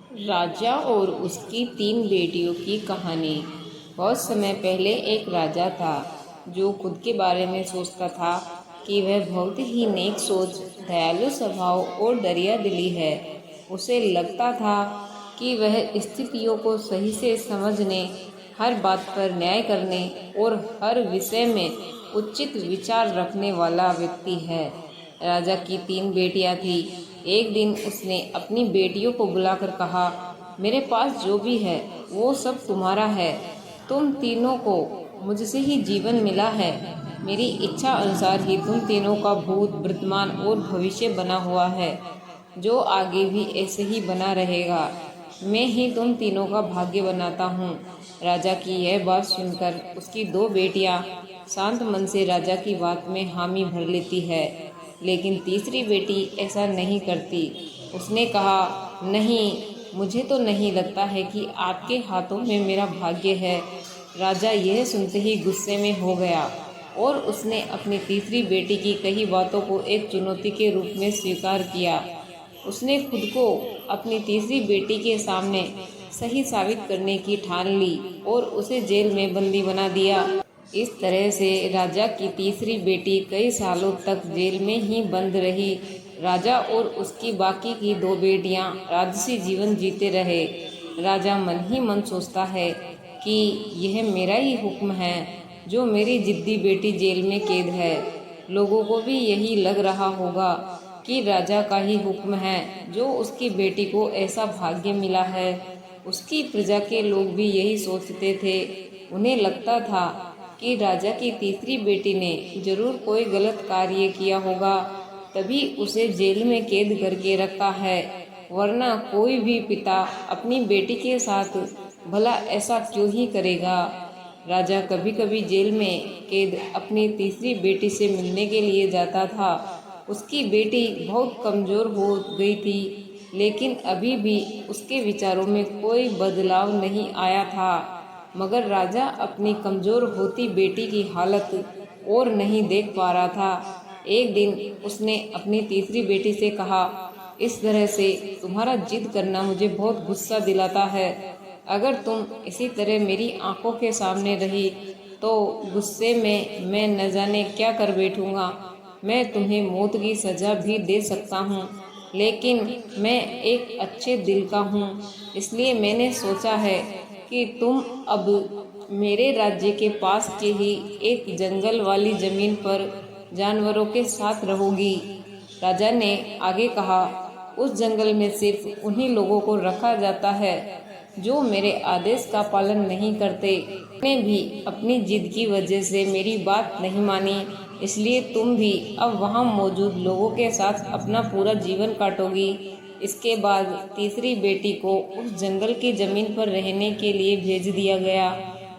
राजा और उसकी 3 बेटियों की कहानी। बहुत समय पहले एक राजा था जो खुद के बारे में सोचता था कि वह बहुत ही नेक सोच, दयालु स्वभाव और दरिया दिली है। उसे लगता था कि वह स्थितियों को सही से समझने, हर बात पर न्याय करने और हर विषय में उचित विचार रखने वाला व्यक्ति है। राजा की 3 बेटियां थीं। एक दिन उसने अपनी बेटियों को बुलाकर कहा, मेरे पास जो भी है वो सब तुम्हारा है। तुम तीनों को मुझसे ही जीवन मिला है। मेरी इच्छा अनुसार ही तुम तीनों का भूत, वर्तमान और भविष्य बना हुआ है, जो आगे भी ऐसे ही बना रहेगा। मैं ही तुम तीनों का भाग्य बनाता हूँ। राजा की यह बात सुनकर उसकी 2 बेटियां शांत मन से राजा की बात में हामी भर लेती है, लेकिन तीसरी बेटी ऐसा नहीं करती। उसने कहा, नहीं, मुझे तो नहीं लगता है कि आपके हाथों में मेरा भाग्य है। राजा यह सुनते ही गुस्से में हो गया और उसने अपनी तीसरी बेटी की कही बातों को एक चुनौती के रूप में स्वीकार किया। उसने खुद को अपनी तीसरी बेटी के सामने सही साबित करने की ठान ली और उसे जेल में बंदी बना दिया। इस तरह से राजा की तीसरी बेटी कई सालों तक जेल में ही बंद रही। राजा और उसकी बाकी की 2 बेटियां राजसी जीवन जीते रहे। राजा मन ही मन सोचता है कि यह मेरा ही हुक्म है जो मेरी जिद्दी बेटी जेल में कैद है। लोगों को भी यही लग रहा होगा कि राजा का ही हुक्म है जो उसकी बेटी को ऐसा भाग्य मिला है। उसकी प्रजा के लोग भी यही सोचते थे। उन्हें लगता था कि राजा की तीसरी बेटी ने जरूर कोई गलत कार्य किया होगा, तभी उसे जेल में कैद करके रखा है, वरना कोई भी पिता अपनी बेटी के साथ भला ऐसा क्यों ही करेगा। राजा कभी कभी जेल में कैद अपनी तीसरी बेटी से मिलने के लिए जाता था। उसकी बेटी बहुत कमजोर हो गई थी, लेकिन अभी भी उसके विचारों में कोई बदलाव नहीं आया था। मगर राजा अपनी कमजोर होती बेटी की हालत और नहीं देख पा रहा था। एक दिन उसने अपनी तीसरी बेटी से कहा, इस तरह से तुम्हारा जिद करना मुझे बहुत गुस्सा दिलाता है। अगर तुम इसी तरह मेरी आंखों के सामने रही तो गुस्से में मैं न जाने क्या कर बैठूंगा। मैं तुम्हें मौत की सजा भी दे सकता हूँ, लेकिन मैं एक अच्छे दिल का हूँ, इसलिए मैंने सोचा है कि तुम अब मेरे राज्य के पास के ही एक जंगल वाली जमीन पर जानवरों के साथ रहोगी। राजा ने आगे कहा, उस जंगल में सिर्फ उन्हीं लोगों को रखा जाता है जो मेरे आदेश का पालन नहीं करते। मैंने भी अपनी जिद की वजह से मेरी बात नहीं मानी, इसलिए तुम भी अब वहाँ मौजूद लोगों के साथ अपना पूरा जीवन काटोगी। इसके बाद तीसरी बेटी को उस जंगल की जमीन पर रहने के लिए भेज दिया गया।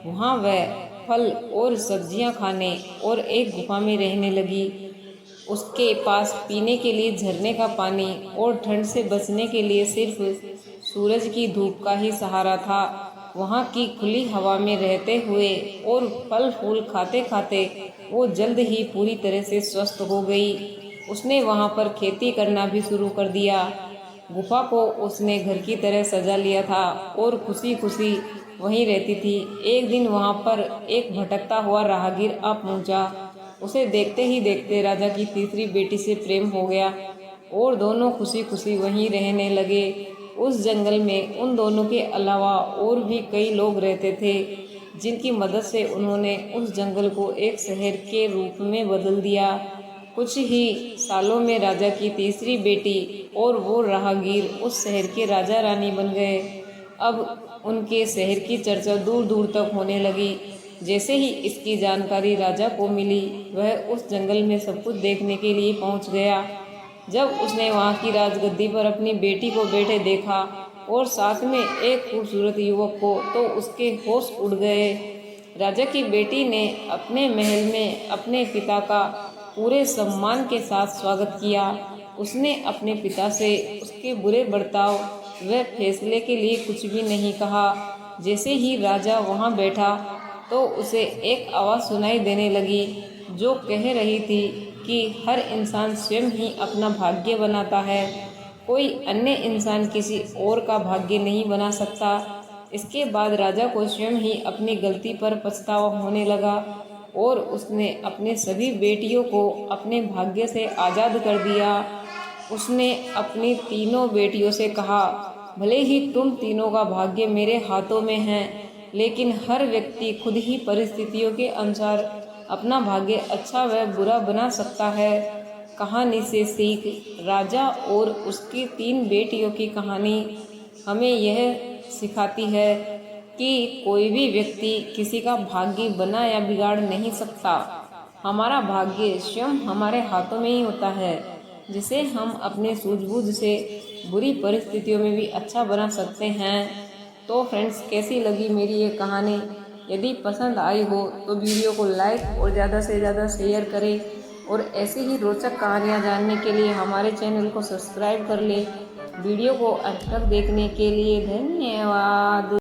वहाँ वह फल और सब्जियाँ खाने और एक गुफा में रहने लगी। उसके पास पीने के लिए झरने का पानी और ठंड से बचने के लिए सिर्फ सूरज की धूप का ही सहारा था। वहाँ की खुली हवा में रहते हुए और फल फूल खाते खाते वो जल्द ही पूरी तरह से स्वस्थ हो गई। उसने वहाँ पर खेती करना भी शुरू कर दिया। गुफा को उसने घर की तरह सजा लिया था और खुशी खुशी वहीं रहती थी। एक दिन वहाँ पर एक भटकता हुआ राहगीर आ पहुँचा। उसे देखते ही देखते राजा की तीसरी बेटी से प्रेम हो गया और दोनों खुशी खुशी वहीं रहने लगे। उस जंगल में उन दोनों के अलावा और भी कई लोग रहते थे, जिनकी मदद से उन्होंने उस जंगल को एक शहर के रूप में बदल दिया। कुछ ही सालों में राजा की तीसरी बेटी और वो राहगीर उस शहर के राजा रानी बन गए। अब उनके शहर की चर्चा दूर दूर तक होने लगी। जैसे ही इसकी जानकारी राजा को मिली, वह उस जंगल में सब कुछ देखने के लिए पहुंच गया। जब उसने वहां की राजगद्दी पर अपनी बेटी को बैठे देखा और साथ में एक खूबसूरत युवक को, तो उसके होश उड़ गए। राजा की बेटी ने अपने महल में अपने पिता का पूरे सम्मान के साथ स्वागत किया। उसने अपने पिता से उसके बुरे बर्ताव व फैसले के लिए कुछ भी नहीं कहा। जैसे ही राजा वहां बैठा तो उसे एक आवाज़ सुनाई देने लगी जो कह रही थी कि हर इंसान स्वयं ही अपना भाग्य बनाता है। कोई अन्य इंसान किसी और का भाग्य नहीं बना सकता। इसके बाद राजा को स्वयं ही अपनी गलती पर पछतावा होने लगा और उसने अपने सभी बेटियों को अपने भाग्य से आज़ाद कर दिया। उसने अपनी तीनों बेटियों से कहा, भले ही तुम तीनों का भाग्य मेरे हाथों में है, लेकिन हर व्यक्ति खुद ही परिस्थितियों के अनुसार अपना भाग्य अच्छा व बुरा बना सकता है। कहानी से सीख। राजा और उसकी तीन बेटियों की कहानी हमें यह सिखाती है कि कोई भी व्यक्ति किसी का भाग्य बना या बिगाड़ नहीं सकता। हमारा भाग्य स्वयं हमारे हाथों में ही होता है, जिसे हम अपने सूझबूझ से बुरी परिस्थितियों में भी अच्छा बना सकते हैं। तो फ्रेंड्स, कैसी लगी मेरी ये कहानी? यदि पसंद आई हो तो वीडियो को लाइक और ज़्यादा से ज़्यादा शेयर करें और ऐसी ही रोचक कहानियाँ जानने के लिए हमारे चैनल को सब्सक्राइब कर लें। वीडियो को अंत तक देखने के लिए धन्यवाद।